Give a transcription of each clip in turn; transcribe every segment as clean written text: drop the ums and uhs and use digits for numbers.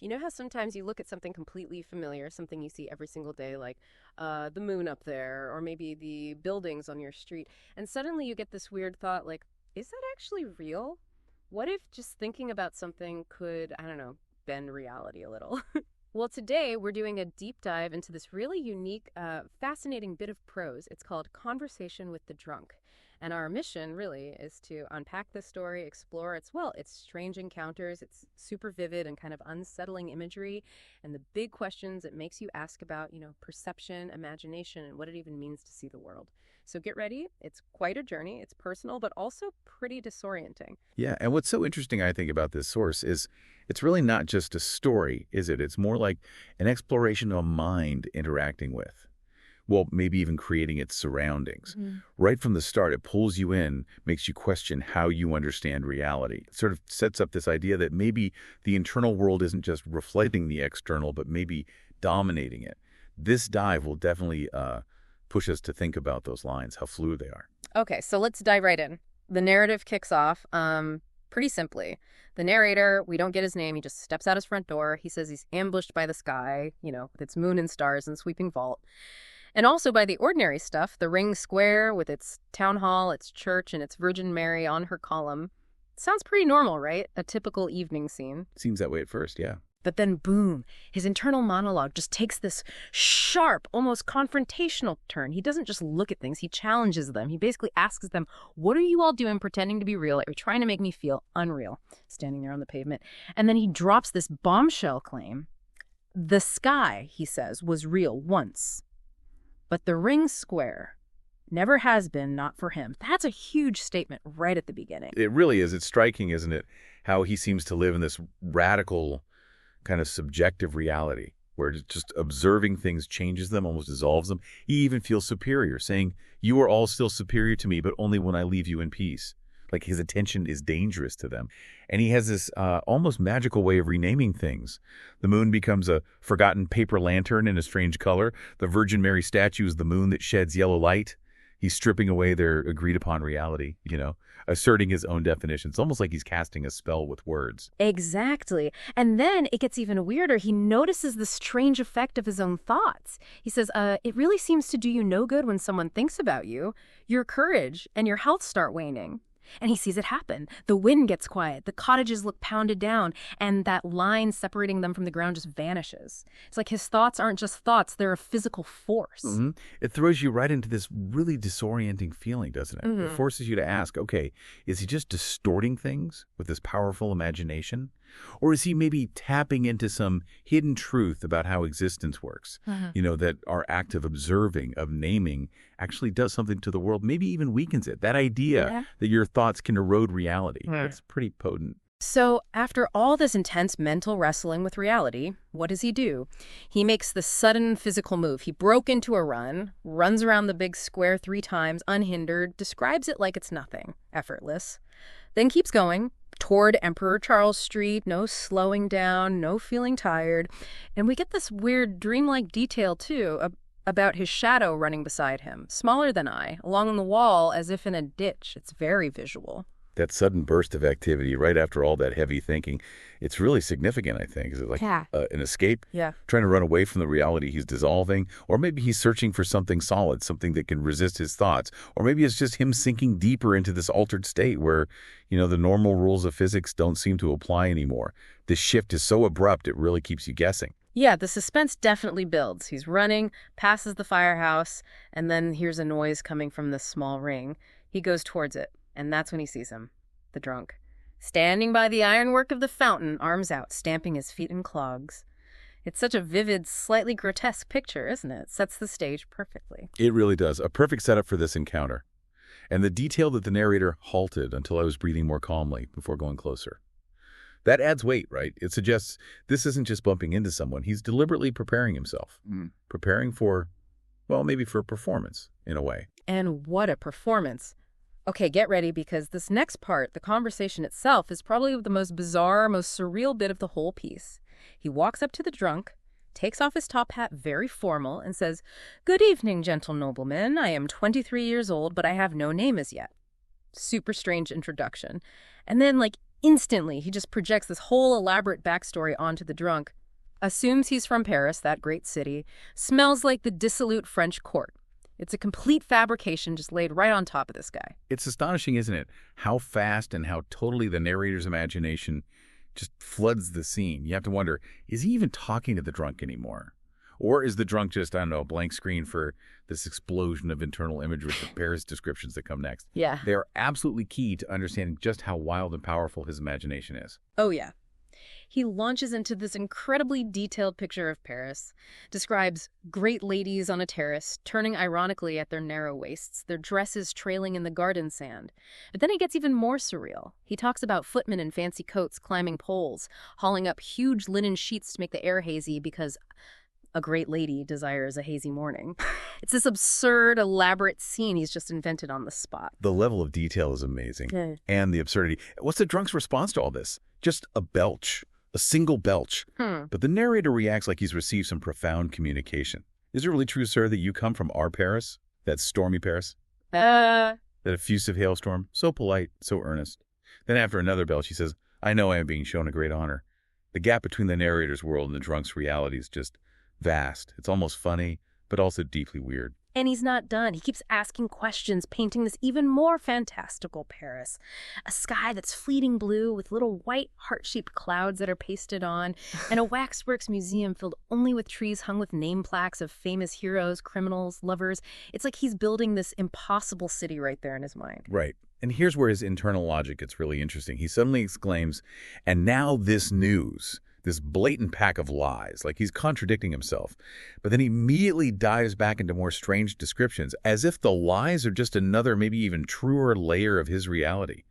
You know how sometimes you look at something completely familiar, something you see every single day, like the moon up there, or maybe the buildings on your street, and suddenly you get this weird thought like, is that actually real? What if just thinking about something could, I don't know, bend reality a little? Well, today we're doing a deep dive into this really unique, fascinating bit of prose. It's called Conversation with the Drunk. And our mission really is to unpack this story, explore its strange encounters, its super vivid and kind of unsettling imagery, and the big questions it makes you ask about, perception, imagination, and what it even means to see the world. So get ready. It's quite a journey. It's personal, but also pretty disorienting. Yeah, and what's so interesting, I think, about this source is it's really not just a story, is it? It's more like an exploration of a mind interacting with, well, maybe even creating its surroundings. Right from the start, it pulls you in, makes you question how you understand reality. It sort of sets up this idea that maybe the internal world isn't just reflecting the external, but maybe dominating it. This dive will definitely push us to think about those lines, how fluid they are. Okay, so let's dive right in. The narrative kicks off pretty simply. The narrator, we don't get his name, he just steps out his front door. He says he's ambushed by the sky, with its moon and stars and sweeping vault. And also by the ordinary stuff, the ring square with its town hall, its church, and its Virgin Mary on her column. Sounds pretty normal, right? A typical evening scene. Seems that way at first, yeah. But then, boom, his internal monologue just takes this sharp, almost confrontational turn. He doesn't just look at things, he challenges them. He basically asks them, what are you all doing pretending to be real? You're trying to make me feel unreal, standing there on the pavement. And then he drops this bombshell claim. The sky, he says, was real once. But the ring square never has been, not for him. That's a huge statement right at the beginning. It really is. It's striking, isn't it, how he seems to live in this radical kind of subjective reality where just observing things changes them, almost dissolves them. He even feels superior, saying, you are all still superior to me, but only when I leave you in peace. Like his attention is dangerous to them. And he has this almost magical way of renaming things. The moon becomes a forgotten paper lantern in a strange color. The Virgin Mary statue is the moon that sheds yellow light. He's stripping away their agreed-upon reality, asserting his own definition. It's almost like he's casting a spell with words. Exactly. And then it gets even weirder. He notices the strange effect of his own thoughts. He says, it really seems to do you no good when someone thinks about you. Your courage and your health start waning. And he sees it happen. The wind gets quiet. The cottages look pounded down. And that line separating them from the ground just vanishes. It's like his thoughts aren't just thoughts. They're a physical force. It throws you right into this really disorienting feeling, doesn't it? It forces you to ask, okay, is he just distorting things with this powerful imagination? Or is he maybe tapping into some hidden truth about how existence works? That our act of observing, of naming, actually does something to the world, maybe even weakens it. That idea that your thoughts can erode reality. That's pretty potent. So after all this intense mental wrestling with reality, what does he do? He makes the sudden physical move. He broke into a run, runs around the big square 3 times, unhindered, describes it like it's nothing, effortless, then keeps going toward Emperor Charles Street, no slowing down, no feeling tired. And we get this weird dreamlike detail, too, about his shadow running beside him, smaller than I, along the wall as if in a ditch. It's very visual. That sudden burst of activity right after all that heavy thinking, it's really significant, I think. Is it like an escape? Yeah. Trying to run away from the reality he's dissolving? Or maybe he's searching for something solid, something that can resist his thoughts. Or maybe it's just him sinking deeper into this altered state where, the normal rules of physics don't seem to apply anymore. This shift is so abrupt, it really keeps you guessing. Yeah, the suspense definitely builds. He's running, passes the firehouse, and then hears a noise coming from this small ring. He goes towards it. And that's when he sees him, the drunk, standing by the ironwork of the fountain, arms out, stamping his feet in clogs. It's such a vivid, slightly grotesque picture, isn't it? It sets the stage perfectly. It really does. A perfect setup for this encounter. And the detail that the narrator halted until I was breathing more calmly before going closer. That adds weight, right? It suggests this isn't just bumping into someone. He's deliberately preparing himself. Preparing for, maybe for a performance, in a way. And what a performance. Okay, get ready, because this next part, the conversation itself, is probably the most bizarre, most surreal bit of the whole piece. He walks up to the drunk, takes off his top hat very formal, and says, "Good evening, gentle nobleman. I am 23 years old, but I have no name as yet." Super strange introduction. And then, Instantly, he just projects this whole elaborate backstory onto the drunk, assumes he's from Paris, that great city, smells like the dissolute French court. It's a complete fabrication just laid right on top of this guy. It's astonishing, isn't it, how fast and how totally the narrator's imagination just floods the scene. You have to wonder, is he even talking to the drunk anymore? Or is the drunk just, I don't know, a blank screen for this explosion of internal imagery, the Paris descriptions that come next? Yeah. They are absolutely key to understanding just how wild and powerful his imagination is. Oh, yeah. He launches into this incredibly detailed picture of Paris, describes great ladies on a terrace, turning ironically at their narrow waists, their dresses trailing in the garden sand. But then he gets even more surreal. He talks about footmen in fancy coats climbing poles, hauling up huge linen sheets to make the air hazy because a great lady desires a hazy morning. It's this absurd, elaborate scene he's just invented on the spot. The level of detail is amazing. Yeah. And the absurdity. What's the drunk's response to all this? Just a belch. A single belch. But the narrator reacts like he's received some profound communication. Is it really true, sir, that you come from our Paris? That stormy Paris? That effusive hailstorm? So polite, so earnest. Then after another belch, he says, I know I am being shown a great honor. The gap between the narrator's world and the drunk's reality is just vast. It's almost funny, but also deeply weird. And he's not done. He keeps asking questions, painting this even more fantastical Paris. A sky that's fleeting blue with little white heart-shaped clouds that are pasted on, and a waxworks museum filled only with trees hung with name plaques of famous heroes, criminals, lovers. It's like he's building this impossible city right there in his mind. Right. And here's where his internal logic gets really interesting. He suddenly exclaims, and now this news, this blatant pack of lies, like he's contradicting himself. But then he immediately dives back into more strange descriptions, as if the lies are just another, maybe even truer layer of his reality.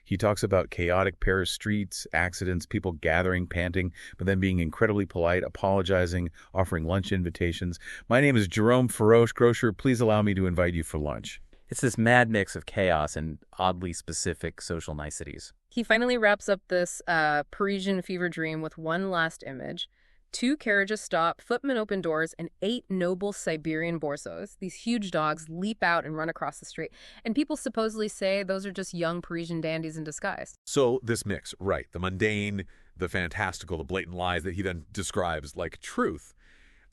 He talks about chaotic Paris streets, accidents, people gathering, panting, but then being incredibly polite, apologizing, offering lunch invitations. My name is Jerome Faroche Grocer. Please allow me to invite you for lunch. It's this mad mix of chaos and oddly specific social niceties. He finally wraps up this Parisian fever dream with one last image. 2 carriages stop, footmen open doors, and 8 noble Siberian borsos. These huge dogs leap out and run across the street. And people supposedly say those are just young Parisian dandies in disguise. So this mix, right, the mundane, the fantastical, the blatant lies that he then describes like truth.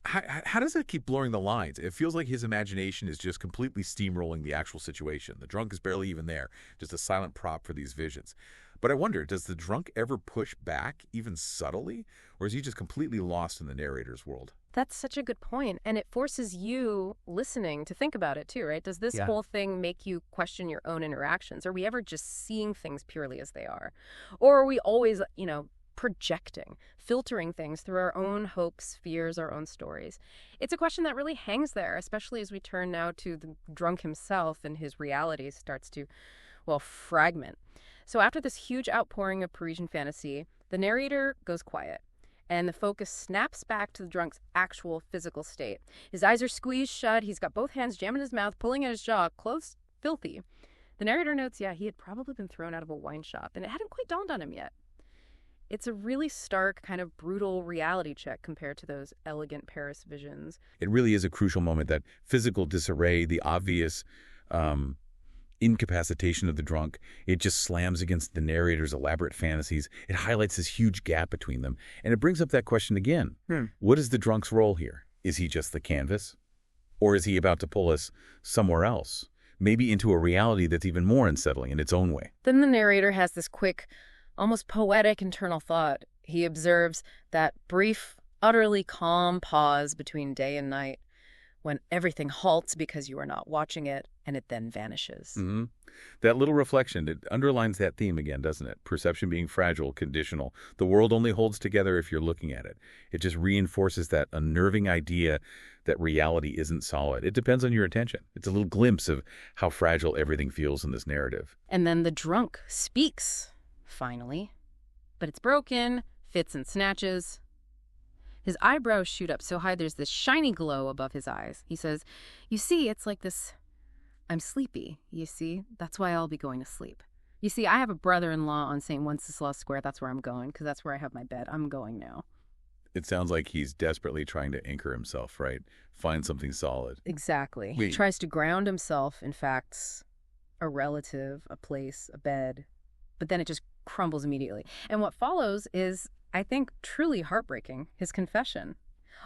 How does it keep blurring the lines? It feels like his imagination is just completely steamrolling the actual situation. The drunk is barely even there, just a silent prop for these visions. But I wonder, does the drunk ever push back, even subtly? Or is he just completely lost in the narrator's world? That's such a good point. And it forces you listening to think about it too, right? Does this whole thing make you question your own interactions? Are we ever just seeing things purely as they are? Or are we always, projecting, filtering things through our own hopes, fears, our own stories? It's a question that really hangs there, especially as we turn now to the drunk himself and his reality starts to, fragment. So after this huge outpouring of Parisian fantasy, the narrator goes quiet, and the focus snaps back to the drunk's actual physical state. His eyes are squeezed shut, he's got both hands jammed in his mouth, pulling at his jaw, clothes filthy. The narrator notes, he had probably been thrown out of a wine shop, and it hadn't quite dawned on him yet. It's a really stark, kind of brutal reality check compared to those elegant Paris visions. It really is a crucial moment, that physical disarray, the obvious incapacitation of the drunk. It just slams against the narrator's elaborate fantasies. It highlights this huge gap between them. And it brings up that question again. What is the drunk's role here? Is he just the canvas? Or is he about to pull us somewhere else? Maybe into a reality that's even more unsettling in its own way. Then the narrator has this quick, almost poetic internal thought. He observes that brief, utterly calm pause between day and night, when everything halts because you are not watching it, and it then vanishes. That little reflection, it underlines that theme again, doesn't it? Perception being fragile, conditional. The world only holds together if you're looking at it. It just reinforces that unnerving idea that reality isn't solid. It depends on your attention. It's a little glimpse of how fragile everything feels in this narrative. And then the drunk speaks, finally. But it's broken, fits and snatches. His eyebrows shoot up so high there's this shiny glow above his eyes. He says, "You see, it's like this. I'm sleepy, you see. That's why I'll be going to sleep. You see, I have a brother-in-law on St. Wenceslas Square. That's where I'm going, because that's where I have my bed. I'm going now." It sounds like he's desperately trying to anchor himself, right? Find something solid. Exactly. He tries to ground himself in facts, a relative, a place, a bed. But then it just crumbles immediately. And what follows is, I think, truly heartbreaking, his confession.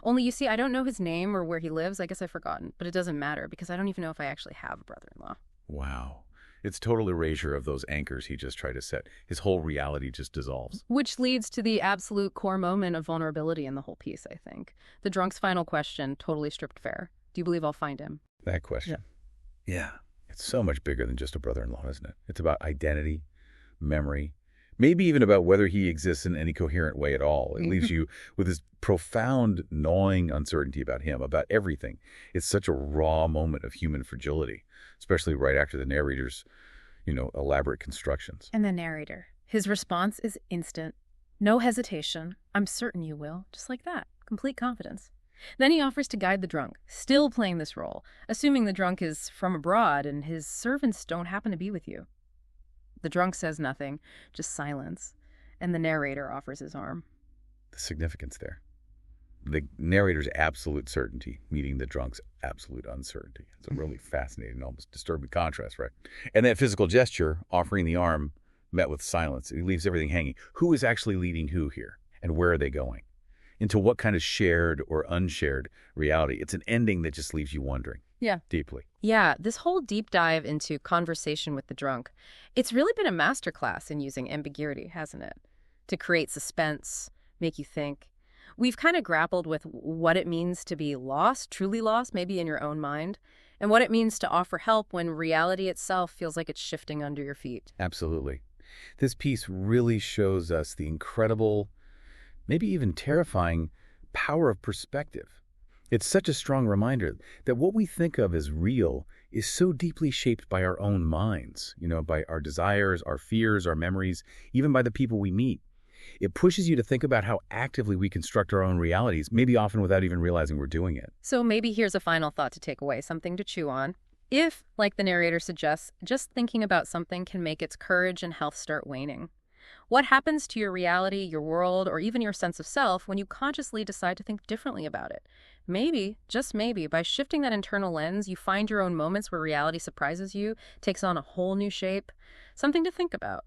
Only you see, I don't know his name or where he lives. I guess I've forgotten, but it doesn't matter because I don't even know if I actually have a brother-in-law. Wow. It's total erasure of those anchors he just tried to set. His whole reality just dissolves. Which leads to the absolute core moment of vulnerability in the whole piece, I think. The drunk's final question, totally stripped bare. Do you believe I'll find him? That question. Yeah. It's so much bigger than just a brother-in-law, isn't it? It's about identity, memory, maybe even about whether he exists in any coherent way at all. It leaves you with this profound, gnawing uncertainty about him, about everything. It's such a raw moment of human fragility, especially right after the narrator's, elaborate constructions. And the narrator. His response is instant. No hesitation. I'm certain you will. Just like that. Complete confidence. Then he offers to guide the drunk, still playing this role, assuming the drunk is from abroad and his servants don't happen to be with you. The drunk says nothing, just silence, and the narrator offers his arm. The significance there. The narrator's absolute certainty meeting the drunk's absolute uncertainty. It's a really fascinating, almost disturbing contrast, right? And that physical gesture, offering the arm, met with silence. It leaves everything hanging. Who is actually leading who here? And where are they going? Into what kind of shared or unshared reality? It's an ending that just leaves you wondering. Yeah. Deeply. Yeah, this whole deep dive into conversation with the drunk, it's really been a masterclass in using ambiguity, hasn't it? To create suspense, make you think. We've kind of grappled with what it means to be lost, truly lost, maybe in your own mind, and what it means to offer help when reality itself feels like it's shifting under your feet. Absolutely. This piece really shows us the incredible, maybe even terrifying power of perspective. It's such a strong reminder that what we think of as real is so deeply shaped by our own minds, by our desires, our fears, our memories, even by the people we meet. It pushes you to think about how actively we construct our own realities, maybe often without even realizing we're doing it. So maybe here's a final thought to take away, something to chew on. If, like the narrator suggests, just thinking about something can make its courage and health start waning. What happens to your reality, your world, or even your sense of self when you consciously decide to think differently about it? Maybe, just maybe, by shifting that internal lens, you find your own moments where reality surprises you, takes on a whole new shape. Something to think about.